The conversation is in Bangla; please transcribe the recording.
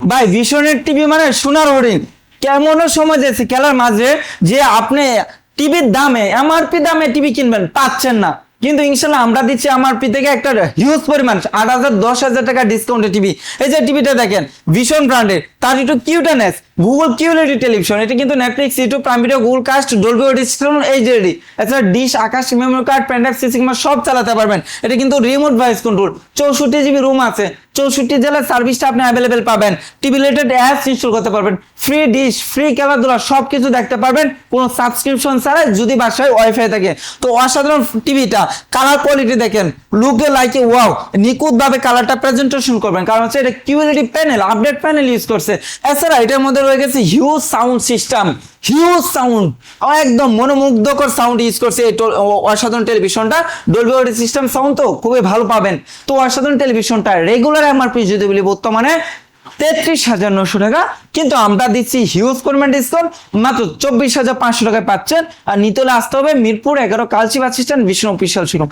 ভাই ভিশনের টিভি মানে সোনার হরিণ। কেমনও সময় যাচ্ছে খেলার মাঝে যে আপনি টিভির দামে এমআরপি দামে টিভি কিনবেন, পাচ্ছেন না। কিন্তু ইনশাল্লাহ আমরা দিচ্ছি এমআরপি থেকে একটা হিউজ পরিমাণ 8,000 10,000 টাকা ডিসকাউন্টে টিভি। এই যে টিভিটা দেখেন ভিশন ব্র্যান্ডের, তার একটু কিউটেনেস, গুগল কিউলেটি টেলিভিশন, এটা কিন্তু Netflix, YouTube, Prime Video, Google Cast, Dolby audition, HD, এছাড়া ডিশ, আকাশ, মেমোরি কার্ড, পেনড্রাইভ, সিসিমা সব চালাতে পারবেন। এটা কিন্তু remote voice control, 64 GB ROM আছে, 64 জেলার সার্ভিসটা আপনি অ্যাভেলেবেল পাবেন। টিভি রিলেটেড অ্যাপস ইনস্টল করতে পারবেন, ফ্রি ডিশ, ফ্রি খেলাধুলা সবকিছু দেখতে পারবেন কোনো সাবস্ক্রিপশন ছাড়া, যদি বাসায় ওয়াইফাই থাকে। তো অসাধারণ টিভিটা, কালার কোয়ালিটি দেখেন, লুকে লাইকে ওয়াও, নিখুঁত ভাবে কালারটা প্রেজেন্টেশন করবেন, কারণ হচ্ছে এটা QLED panel, update panel use করছে। এছাড়া এটার মধ্যে রয়ে গেছে huge sound system, huge sound, একদম মনোমুগ্ধকর সাউন্ড ইউজ করছে এই অসাধারণ টেলিভিশনটা। ডলবি অডিও সিস্টেম সাউন্ড তো খুবই ভালো পাবেন। তো অসাধারণ টেলিভিশনটা রেগুলার এমআরপি যদি বলি বর্তমানে 33,900 টাকা, কিন্তু আমরা দিচ্ছি হিউজ পরিমাণ ডিসকাউন্ট, মাত্র 24,500 টাকায় পাচ্ছেন। আর নিতে হলে আসতে হবে Mirpur 11 Kalshi bus stand, Bishnu official showroom.